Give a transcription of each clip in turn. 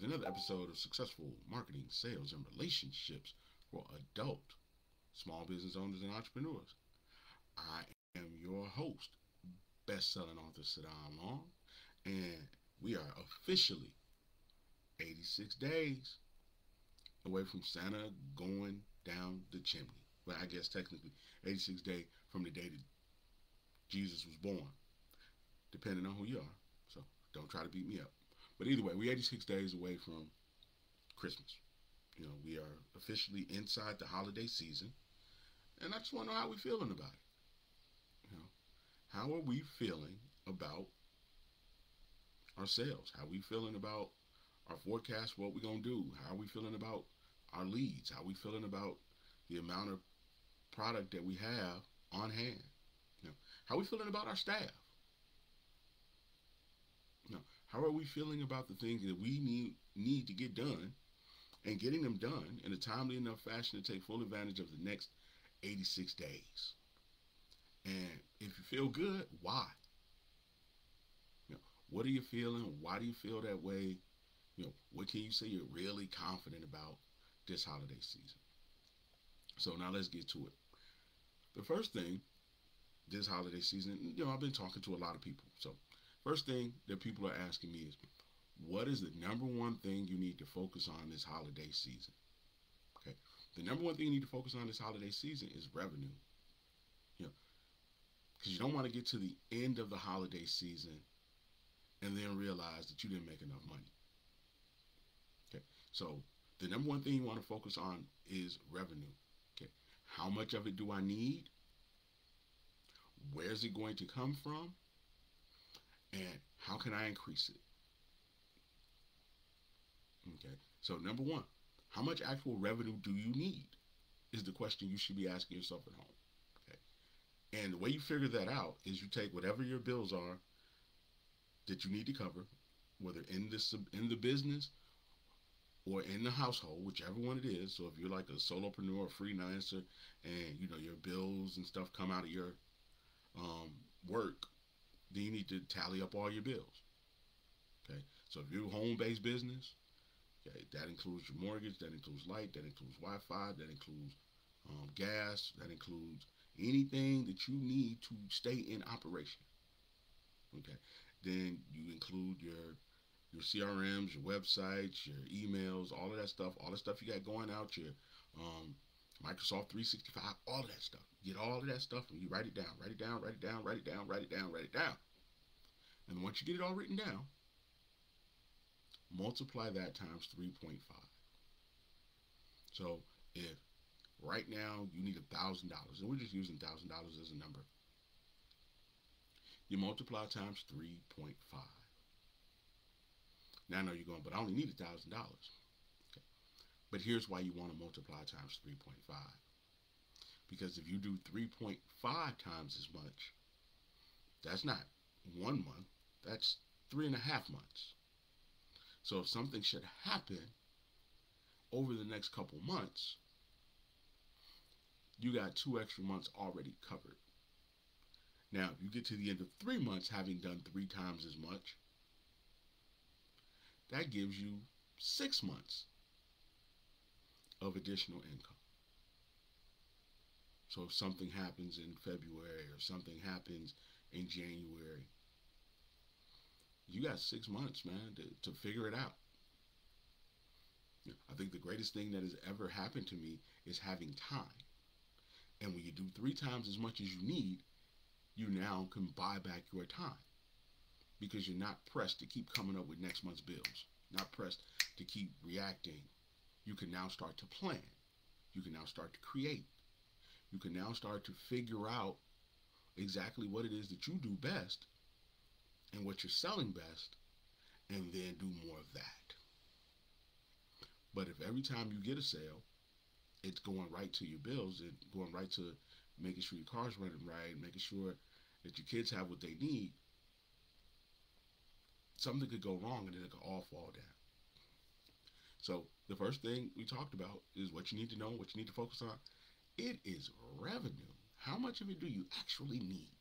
another episode of Successful Marketing, Sales, and Relationships for Adult Small Business Owners and Entrepreneurs. I am your host, best-selling author Saddam Long, and we are officially 86 days away from Santa going down the chimney. Well, I guess technically 86 days from the day that Jesus was born, depending on who you are. So don't try to beat me up. But either way, we're 86 days away from Christmas. We are officially inside the holiday season. And I just want to know how we're feeling about it. How are we feeling about our sales? How are we feeling about our forecast, what we're going to do? How are we feeling about our leads? How are we feeling about the amount of product that we have on hand? How are we feeling about our staff? How are we feeling about the things that we need to get done and getting them done in a timely enough fashion to take full advantage of the next 86 days? And if you feel good, why? What are you feeling? Why do you feel that way? What can you say you're really confident about this holiday season? So now let's get to it. The first thing this holiday season, I've been talking to a lot of people. So first thing that people are asking me is, what is the number one thing you need to focus on this holiday season? Okay. The number one thing you need to focus on this holiday season is revenue. Because you don't want to get to the end of the holiday season and then realize that you didn't make enough money. Okay. So the number one thing you want to focus on is revenue. Okay. How much of it do I need? Where's it going to come from? And how can I increase it? Okay. So number one, how much actual revenue do you need is the question you should be asking yourself at home. Okay. And the way you figure that out is you take whatever your bills are that you need to cover, whether in the business or in the household, whichever one it is. So if you're like a solopreneur or freelancer and your bills and stuff come out of your work, then you need to tally up all your bills. Okay. So if you're a home-based business, okay, that includes your mortgage, that includes light, that includes Wi-Fi, that includes gas, that includes anything that you need to stay in operation. Okay. Then you include your CRMs, your websites, your emails, all of that stuff, all the stuff you got going out, your Microsoft 365, all of that stuff. Get all of that stuff and you write it down, write it down, write it down, write it down, write it down, write it down. And once you get it all written down, multiply that times 3.5. So if right now you need $1,000, and we're just using $1,000 as a number, you multiply times 3.5. Now I know you're going, but I only need $1,000. Okay. But here's why you want to multiply times 3.5. Because if you do 3.5 times as much, that's not 1 month, that's 3.5 months. So if something should happen over the next couple months, you got 2 extra months already covered. Now, if you get to the end of 3 months having done 3 times as much, that gives you 6 months of additional income. So if something happens in February or something happens in January, you got 6 months, man, to figure it out. I think the greatest thing that has ever happened to me is having time. And when you do 3 times as much as you need, you now can buy back your time because you're not pressed to keep coming up with next month's bills, not pressed to keep reacting. You can now start to plan. You can now start to create. You can now start to figure out exactly what it is that you do best and what you're selling best, and then do more of that. But if every time you get a sale, it's going right to your bills, it's going right to making sure your car's running right, making sure that your kids have what they need, something could go wrong and then it could all fall down. So the first thing we talked about is what you need to know, what you need to focus on. It is revenue. How much of it do you actually need?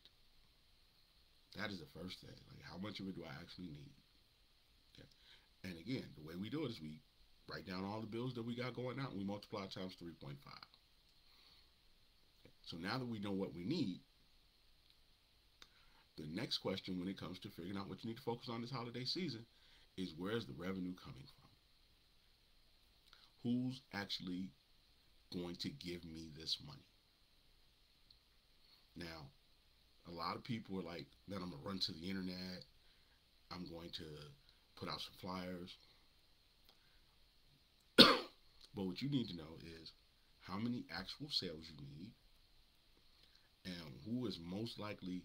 That is the first thing. Like, how much of it do I actually need? Okay. And again, the way we do it is we write down all the bills that we got going out and we multiply times 3.5. So now that we know what we need, the next question when it comes to figuring out what you need to focus on this holiday season is, where's the revenue coming from? Who's actually going to give me this money? Now, a lot of people are like, man, I'm going to run to the internet. I'm going to put out some flyers. But what you need to know is how many actual sales you need and who is most likely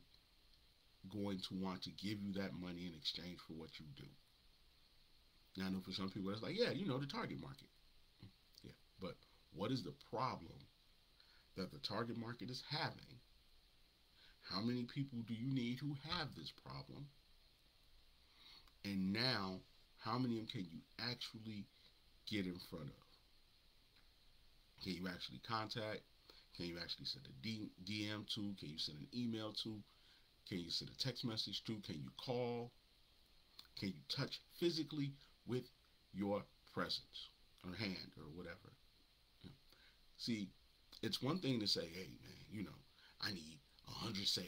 going to want to give you that money in exchange for what you do. Now, I know for some people that's like, yeah, the target market. Yeah, but what is the problem that the target market is having? How many people do you need who have this problem? And now, how many of them can you actually get in front of? Can you actually contact? Can you actually send a DM to? Can you send an email to? Can you send a text message to? Can you call? Can you touch physically with your presence or hand or whatever? See, it's one thing to say, hey, man, I need 100 sales.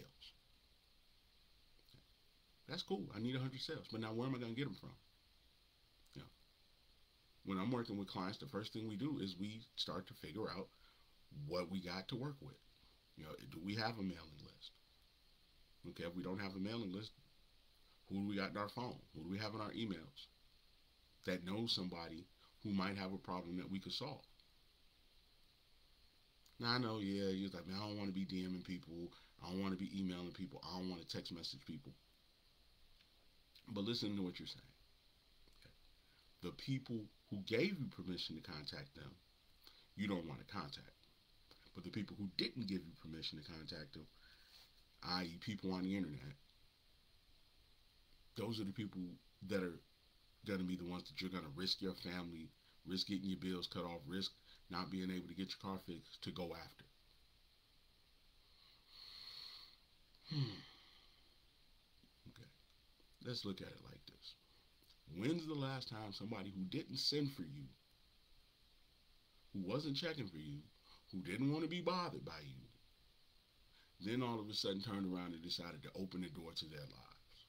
That's cool. I need 100 sales. But now where am I going to get them from? When I'm working with clients, the first thing we do is we start to figure out what we got to work with. Do we have a mailing list? Okay, if we don't have a mailing list, who do we got in our phone? Who do we have in our emails that knows somebody who might have a problem that we could solve? Now, I know, yeah, you're like, man, I don't want to be DMing people. I don't want to be emailing people. I don't want to text message people. But listen to what you're saying. The people who gave you permission to contact them, you don't want to contact. But the people who didn't give you permission to contact them, i.e. people on the internet, those are the people that are going to be the ones that you're going to risk your family, risk getting your bills cut off, risk not being able to get your car fixed to go after. Okay. Let's look at it like this. When's the last time somebody who didn't send for you, who wasn't checking for you, who didn't want to be bothered by you, then all of a sudden turned around and decided to open the door to their lives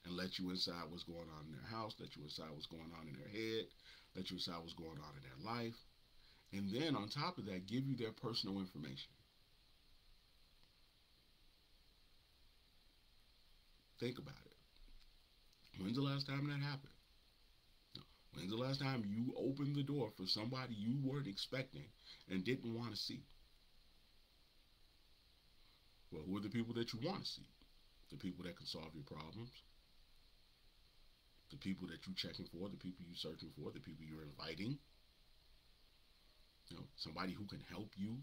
and let you inside what's going on in their house, let you inside what's going on in their head, let you inside what's going on in their life, and then on top of that, give you their personal information? Think about it. When's the last time that happened? When's the last time you opened the door for somebody you weren't expecting and didn't want to see? Well, who are the people that you want to see? The people that can solve your problems. The people that you're checking for, the people you're searching for, the people you're inviting. Somebody who can help you.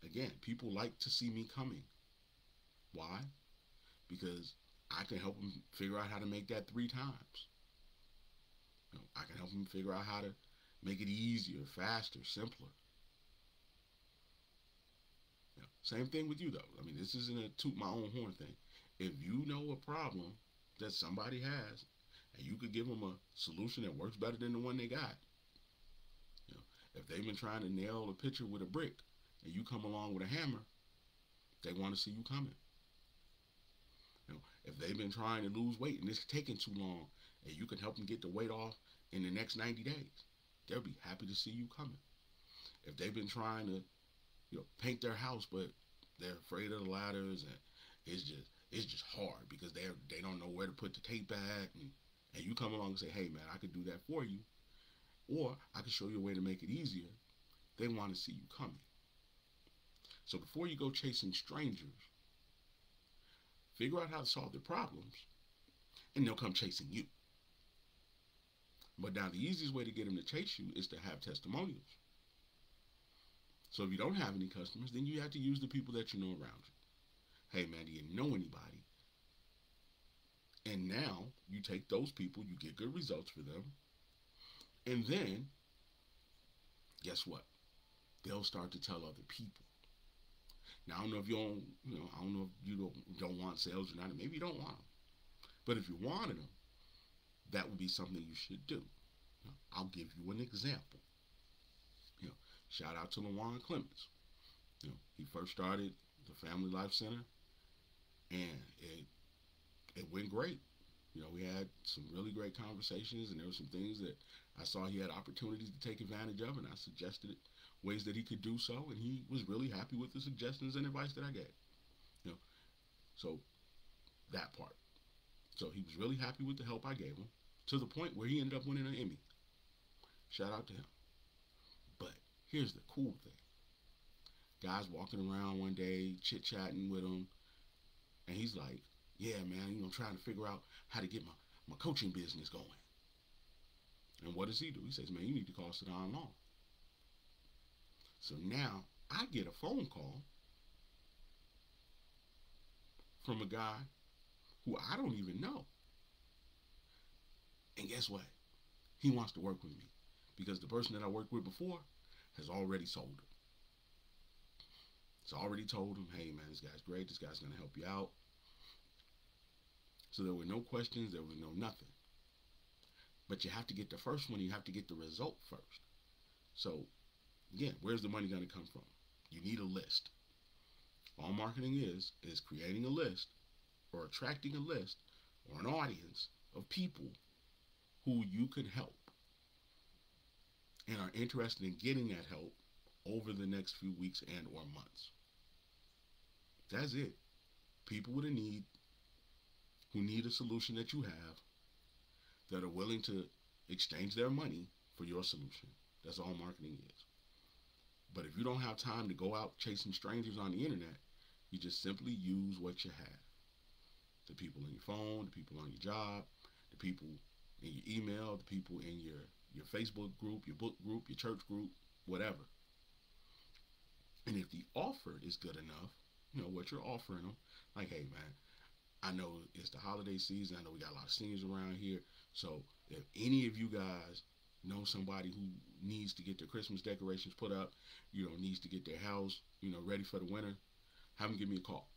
Again, people like to see me coming. Why? Because I can help them figure out how to make that 3 times. I can help them figure out how to make it easier, faster, simpler. Same thing with you, though. I mean, this isn't a toot my own horn thing. If you know a problem that somebody has, and you could give them a solution that works better than the one they got. If they've been trying to nail a picture with a brick, and you come along with a hammer, they want to see you coming. If they've been trying to lose weight and it's taking too long, and you can help them get the weight off in the next 90 days, they'll be happy to see you coming. If they've been trying to, paint their house, but they're afraid of the ladders, and it's just hard because they don't know where to put the tape at, and you come along and say, hey man, I could do that for you, or I could show you a way to make it easier. They want to see you coming. So before you go chasing strangers, figure out how to solve their problems, and they'll come chasing you. But now the easiest way to get them to chase you is to have testimonials. So if you don't have any customers, then you have to use the people that you know around you. Hey man, do you know anybody? And now you take those people, you get good results for them, and then guess what? They'll start to tell other people. Now I don't know if you don't, I don't know if you don't want sales or not. Maybe you don't want them, but if you wanted them, that would be something you should do. I'll give you an example. You know, Shout out to LaJuan Clemens. He first started the Family Life Center, and it went great. We had some really great conversations, and there were some things that I saw he had opportunities to take advantage of, and I suggested ways that he could do so, and he was really happy with the suggestions and advice that I gave. You know, so that part. So he was really happy with the help I gave him, to the point where he ended up winning an Emmy. Shout out to him. But here's the cool thing. Guys walking around one day, chit chatting with him, and he's like, "Yeah, man, I'm trying to figure out how to get my coaching business going." And what does he do? He says, "Man, you need to call Sadon Long." So now I get a phone call from a guy who I don't even know. And guess what? He wants to work with me because the person that I worked with before has already sold him. It's already told him, "Hey, man, this guy's great. This guy's going to help you out." So there were no questions. There was no nothing. But you have to get the first one. You have to get the result first. So, again, where's the money going to come from? You need a list. All marketing is creating a list or attracting a list or an audience of people who you can help and are interested in getting that help over the next few weeks and or months. That's it. People with a need, who need a solution that you have, that are willing to exchange their money for your solution. That's all marketing is. But if you don't have time to go out chasing strangers on the internet, you just simply use what you have. The people in your phone, the people on your job, the people in your email, the people in your Facebook group, your book group, your church group, whatever. And if the offer is good enough, what you're offering them, like, "Hey, man, I know it's the holiday season. I know we got a lot of seniors around here. So if any of you guys know somebody who needs to get their Christmas decorations put up, needs to get their house, ready for the winter, have them give me a call.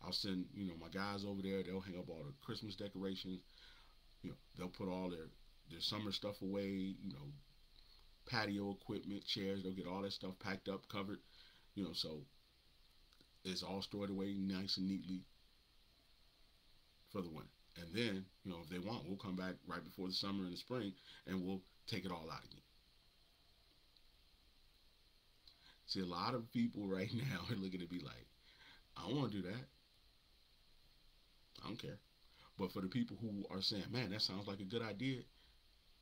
I'll send, my guys over there. They'll hang up all the Christmas decorations. They'll put all their summer stuff away, patio equipment, chairs. They'll get all that stuff packed up, covered, so it's all stored away nice and neatly for the winter. And then, if they want, we'll come back right before the summer and the spring, and we'll take it all out again." See, a lot of people right now are looking at me like, "I don't want to do that. I don't care." But for the people who are saying, "Man, that sounds like a good idea,"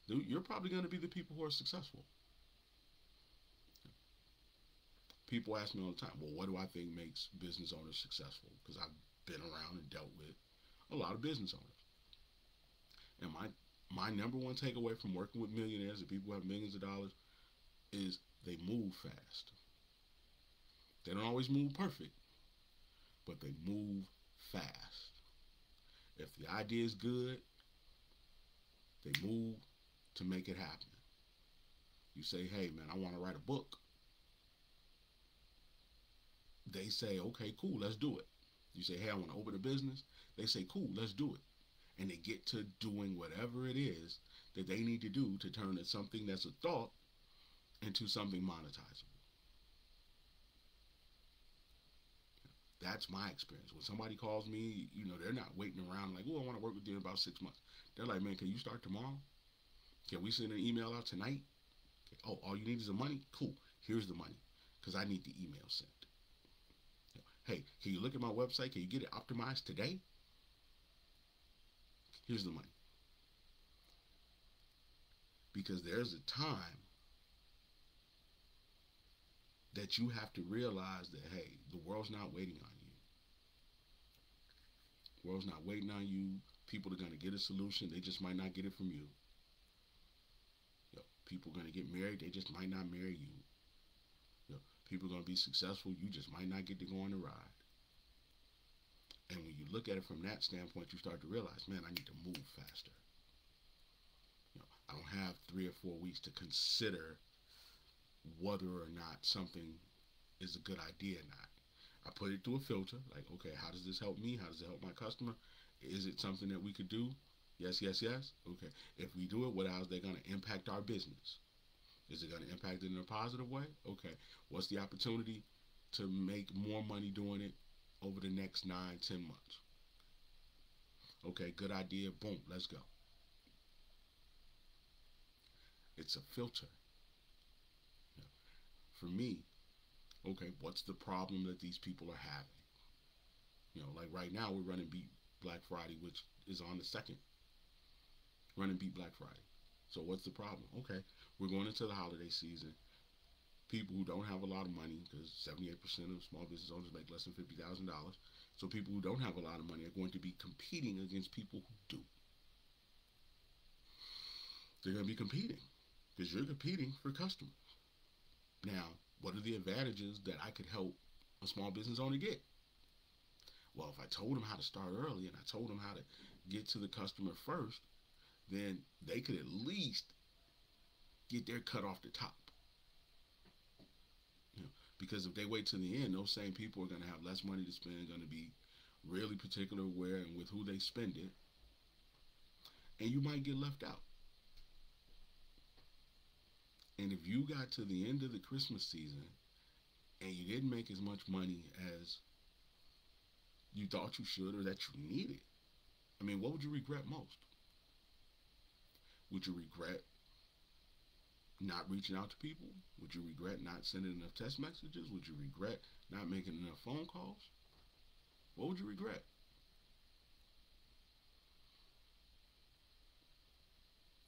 you're probably going to be the people who are successful. People ask me all the time, "Well, what do I think makes business owners successful?" Because I've been around and dealt with a lot of business owners. And my number one takeaway from working with millionaires and people who have millions of dollars is they move fast. They don't always move perfect, but they move fast. If the idea is good, they move to make it happen. You say, "Hey, man, I want to write a book." They say, "Okay, cool, let's do it." You say, "Hey, I want to open a business." They say, "Cool, let's do it." And they get to doing whatever it is that they need to do to turn something that's a thought into something monetizable. That's my experience. When somebody calls me, they're not waiting around like, "Oh, I want to work with you in about 6 months." They're like, "Man, can you start tomorrow? Can we send an email out tonight? Okay. Oh, all you need is the money? Cool. Here's the money, because I need the email sent. Hey, can you look at my website? Can you get it optimized today? Here's the money." Because there's a time that you have to realize that, hey, the world's not waiting on you. The world's not waiting on you. People are going to get a solution. They just might not get it from you. People are going to get married. They just might not marry you. People are going to be successful. You just might not get to go on the ride. And when you look at it from that standpoint, you start to realize, man, I need to move faster. I don't have 3 or 4 weeks to consider whether or not something is a good idea or not. I put it through a filter, like, okay, how does this help me? How does it help my customer? Is it something that we could do? Yes, yes, yes. Okay. If we do it, what else? They're going to impact our business. Is it going to impact it in a positive way? Okay. What's the opportunity to make more money doing it over the next 9, 10 months? Okay, good idea. Boom, let's go. It's a filter. You know, for me, okay, what's the problem that these people are having? Like right now we're running Beat Black Friday, which is on the second. Running Beat Black Friday. So what's the problem? Okay, we're going into the holiday season. People who don't have a lot of money, because 78% of small business owners make less than $50,000. So people who don't have a lot of money are going to be competing against people who do. They're going to be competing because you're competing for customers. Now, what are the advantages that I could help a small business owner get? Well, if I told them how to start early and I told them how to get to the customer first, then they could at least get their cut off the top. Because if they wait to the end, those same people are going to have less money to spend, going to be really particular where and with who they spend it, and you might get left out. And if you got to the end of the Christmas season and you didn't make as much money as you thought you should or that you needed, I mean, what would you regret most? Would you regret not reaching out to people? Would you regret not sending enough text messages? Would you regret not making enough phone calls? What would you regret?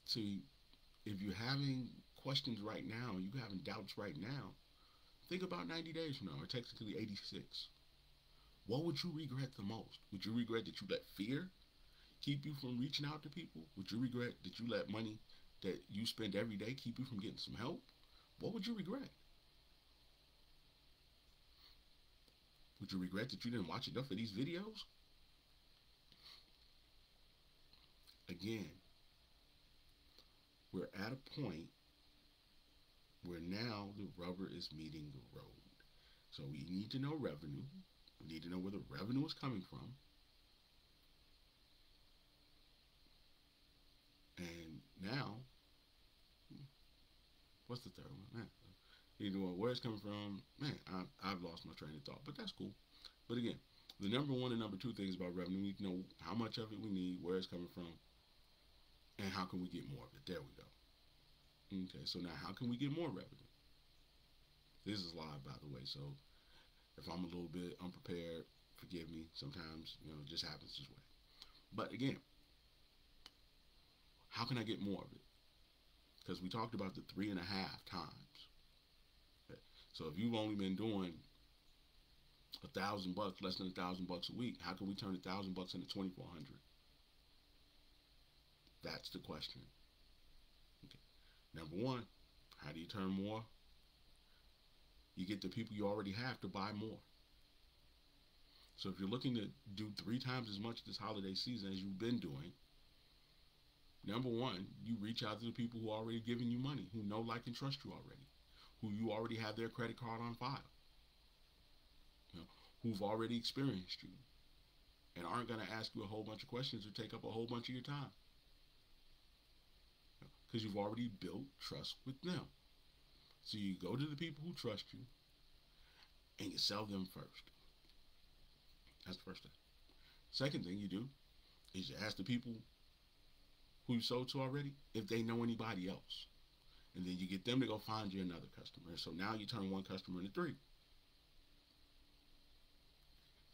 See, if you're having questions right now, you're having doubts right now, think about 90 days from now, or technically 86. What would you regret the most? Would you regret that you let fear keep you from reaching out to people? Would you regret that you let money that you spend every day keep you from getting some help? What would you regret? Would you regret that you didn't watch enough of these videos? Again, we're at a point where now the rubber is meeting the road. So we need to know revenue. We need to know where the revenue is coming from. And now, what's the third one? Man, you know where it's coming from. Man, I've lost my train of thought, but that's cool. But again, the number one and number two things about revenue, we need to know how much of it we need, where it's coming from, and how can we get more of it. There we go. Okay, so now how can we get more revenue? This is live, by the way, so if I'm a little bit unprepared, forgive me. Sometimes, it just happens this way. But again, how can I get more of it? Because we talked about the 3.5 times. Okay. So if you've only been doing $1,000, less than $1,000 a week, how can we turn $1,000 into 2,400? That's the question. Okay. Number one, how do you turn more? You get the people you already have to buy more. So if you're looking to do 3 times as much this holiday season as you've been doing, number one, you reach out to the people who are already giving you money, who know, like, and trust you already, who you already have their credit card on file, who've already experienced you and aren't going to ask you a whole bunch of questions or take up a whole bunch of your time. Because you've already built trust with them. So you go to the people who trust you and you sell them first. That's the first thing. Second thing you do is you ask the people who you sold to already if they know anybody else. And then you get them to go find you another customer. So now you turn one customer into 3.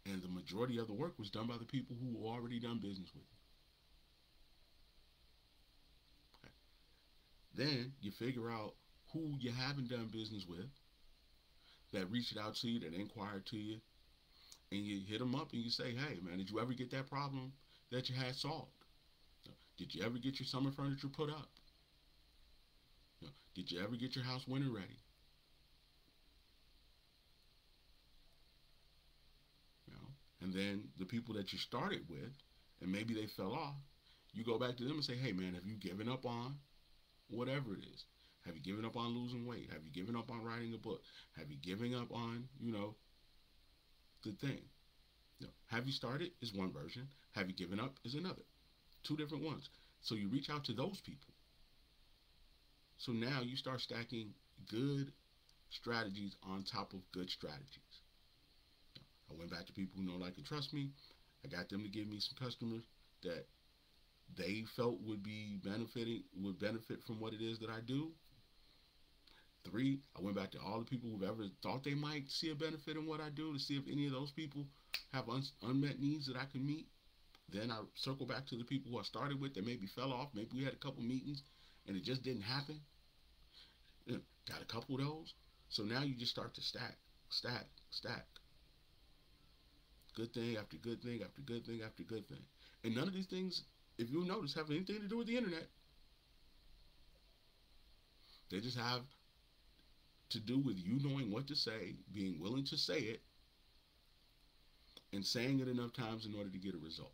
And the majority of the work was done by the people who already done business with you. Okay. Then you figure out who you haven't done business with that reached out to you, that inquired to you, and you hit them up and you say, hey, man, did you ever get that problem that you had solved? Did you ever get your summer furniture put up? Did you ever get your house winter ready? And then the people that you started with, and maybe they fell off, you go back to them and say, hey, man, have you given up on whatever it is? Have you given up on losing weight? Have you given up on writing a book? Have you given up on, the thing? Have you started is one version. Have you given up is another. Two different ones. So you reach out to those people. So now you start stacking good strategies on top of good strategies. I went back to people who know, like, and trust me. I got them to give me some customers that they felt would benefit from what it is that I do. 3, I went back to all the people who've ever thought they might see a benefit in what I do to see if any of those people have unmet needs that I can meet. Then I circle back to the people who I started with that maybe fell off. Maybe we had a couple meetings and it just didn't happen. Got a couple of those. So now you just start to stack. Good thing after good thing after good thing after good thing. And none of these things, if you notice, have anything to do with the internet. They just have to do with you knowing what to say, being willing to say it, and saying it enough times in order to get a result.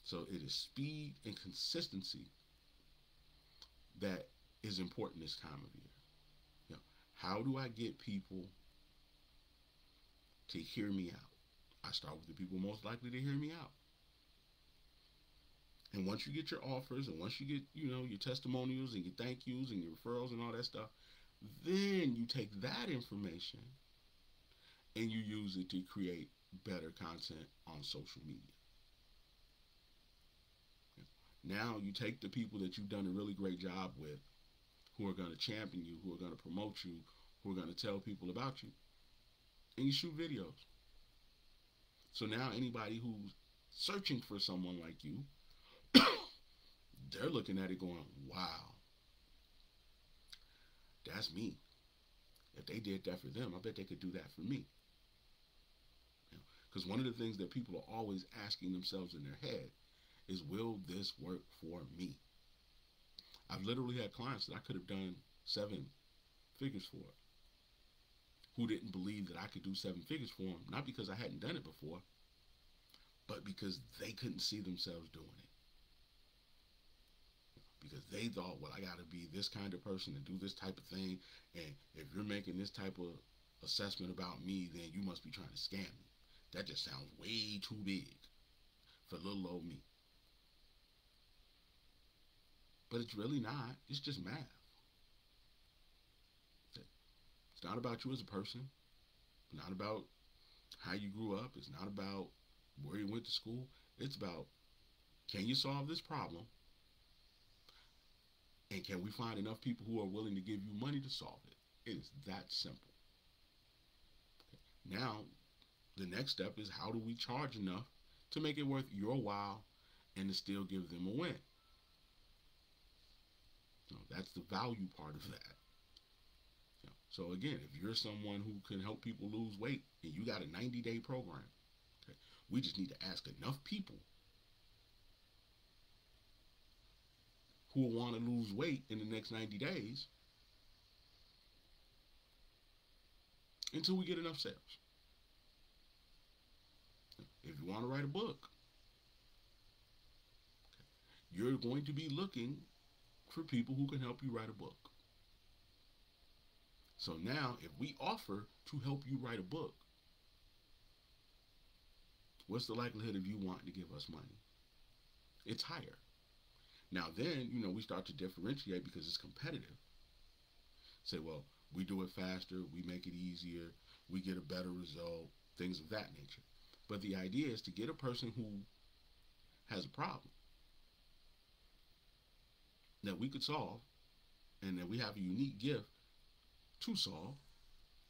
So it is speed and consistency that is important this time of year. How do I get people to hear me out? I start with the people most likely to hear me out. And once you get your offers, and once you get, your testimonials and your thank yous and your referrals and all that stuff, then you take that information and you use it to create better content on social media. Now you take the people that you've done a really great job with, who are going to champion you, who are going to promote you, who are going to tell people about you, and you shoot videos. So now anybody who's searching for someone like you, they're looking at it going, wow, that's me. If they did that for them, I bet they could do that for me. Because one of the things that people are always asking themselves in their head is, will this work for me? I've literally had clients that I could have done 7 figures for, who didn't believe that I could do 7 figures for them, not because I hadn't done it before, but because they couldn't see themselves doing it. Because they thought, well, I got to be this kind of person and do this type of thing, and if you're making this type of assessment about me, then you must be trying to scam me. That just sounds way too big for little old me. But it's really not. It's just math. It's not about you as a person. It's not about how you grew up. It's not about where you went to school. It's about, can you solve this problem? And can we find enough people who are willing to give you money to solve it? It is that simple. Okay. Now, the next step is, how do we charge enough to make it worth your while and to still give them a win? That's the value part of that. So again, if you're someone who can help people lose weight and you got a 90-day program, okay, we just need to ask enough people who will want to lose weight in the next 90 days until we get enough sales. If you want to write a book, you're going to be looking for people who can help you write a book. So now, if we offer to help you write a book, what's the likelihood of you wanting to give us money? It's higher. Now then, we start to differentiate because it's competitive. Say, well, we do it faster, we make it easier, we get a better result, things of that nature. But the idea is to get a person who has a problem that we could solve, and that we have a unique gift to solve,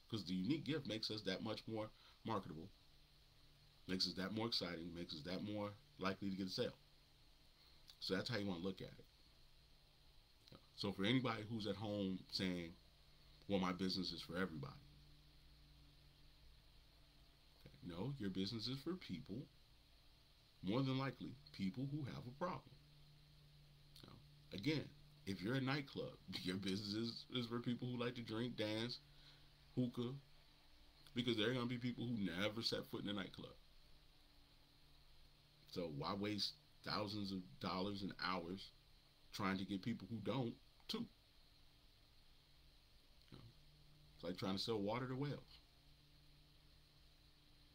because the unique gift makes us that much more marketable, makes us that more exciting, makes us that more likely to get a sale. So that's how you want to look at it. So for anybody who's at home saying, well, my business is for everybody. Okay. No, your business is for people, more than likely, people who have a problem. Again, if you're a nightclub, your business is for people who like to drink, dance, hookah, because there are going to be people who never set foot in a nightclub. So why waste thousands of dollars and hours trying to get people who don't too? It's like trying to sell water to whales.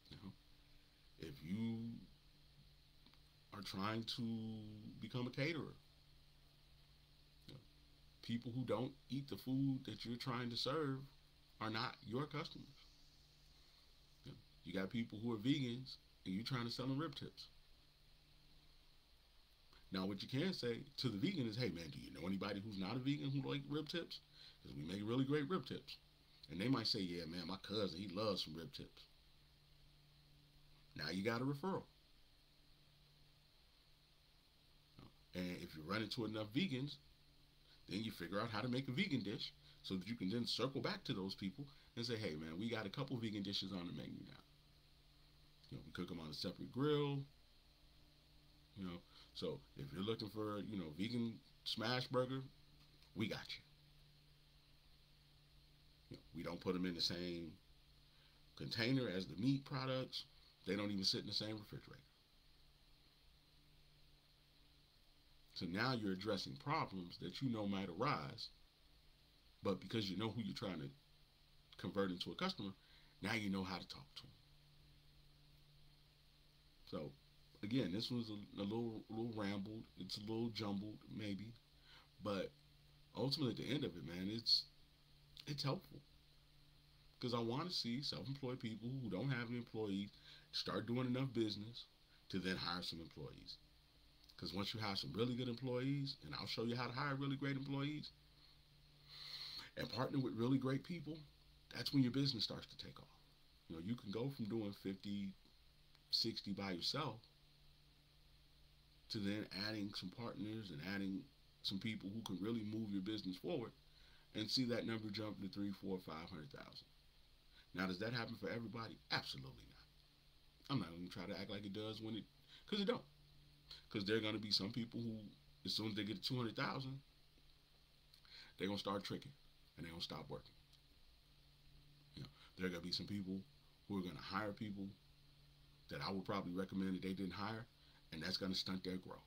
You know, if you are trying to become a caterer, you know, people who don't eat the food that you're trying to serve are not your customers. You know, you got people who are vegans and you're trying to sell them rib tips. Now, what you can say to the vegan is, hey, man, do you know anybody who's not a vegan who like rib tips? Because we make really great rib tips. And they might say, yeah, man, my cousin, he loves some rib tips. Now you got a referral. And if you run into enough vegans, then you figure out how to make a vegan dish so that you can then circle back to those people and say, hey, man, we got a couple vegan dishes on the menu now. You know, we cook them on a separate grill. You know, so if you're looking for, you know, vegan smash burger, we got you. You know, we don't put them in the same container as the meat products. They don't even sit in the same refrigerator. So now you're addressing problems that you know might arise, but because you know who you're trying to convert into a customer, now you know how to talk to them. So again, this was a little rambled. It's a little jumbled, maybe, but ultimately at the end of it, man, it's helpful because I want to see self-employed people who don't have any employees start doing enough business to then hire some employees. Because once you have some really good employees, and I'll show you how to hire really great employees and partner with really great people, that's when your business starts to take off. You know, you can go from doing 50, 60 by yourself to then adding some partners and adding some people who can really move your business forward and see that number jump to 3, 4, 500,000. Now, does that happen for everybody? Absolutely not. I'm not going to try to act like it does because it don't. Because there are going to be some people who, as soon as they get to 200,000, they're going to start tricking and they're going to stop working. You know, there are going to be some people who are going to hire people that I would probably recommend that they didn't hire, and that's going to stunt their growth.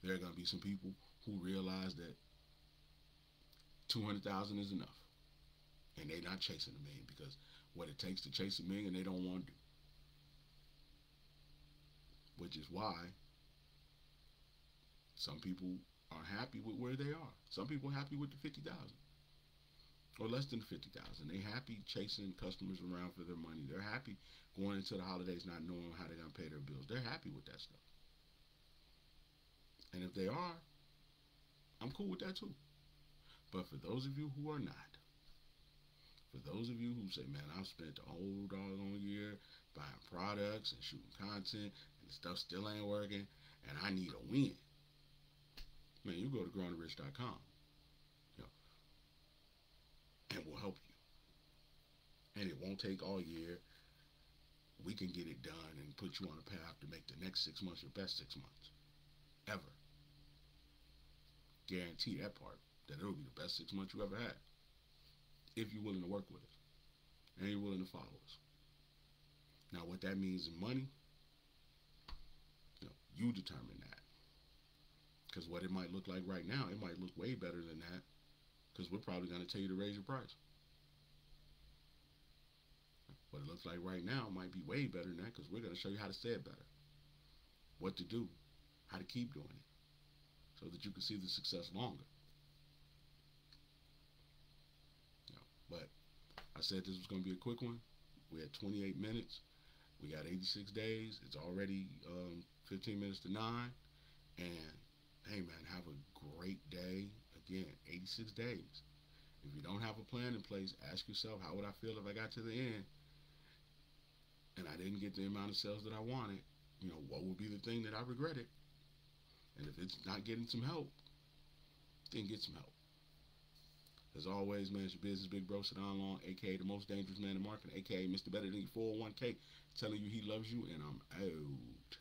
There are going to be some people who realize that 200,000 is enough, and they're not chasing a million because what it takes to chase a million, they don't want to do. Which is why some people are happy with where they are. Some people are happy with the 50,000 or less than 50,000. They're happy chasing customers around for their money. They're happy going into the holidays not knowing how they're going to pay their bills. They're happy with that stuff. And if they are, I'm cool with that too. But for those of you who are not, for those of you who say, man, I've spent the whole doggone year buying products and shooting content and the stuff still ain't working and I need a win, man, you go to growingrich.com, you know, and we'll help you. And it won't take all year. We can get it done and put you on a path to make the next 6 months your best 6 months ever. Guarantee that part, that it'll be the best 6 months you ever had if you're willing to work with us and you're willing to follow us. Now, what that means in money, you determine that. Because what it might look like right now, it might look way better than that because we're probably going to tell you to raise your price. What it looks like right now might be way better than that because we're going to show you how to say it better, what to do, how to keep doing it so that you can see the success longer. But I said this was going to be a quick one. We had 28 minutes. We got 86 days. It's already 15 minutes to 9. And hey, man, have a great day. Again, 86 days. If you don't have a plan in place, ask yourself, how would I feel if I got to the end and I didn't get the amount of sales that I wanted? You know, what would be the thing that I regretted? And if it's not getting some help, then get some help. As always, man, it's your business big bro, Sadon Long, a.k.a. the most dangerous man in marketing, a.k.a. Mr. Better Than You 401k, telling you he loves you, and I'm out.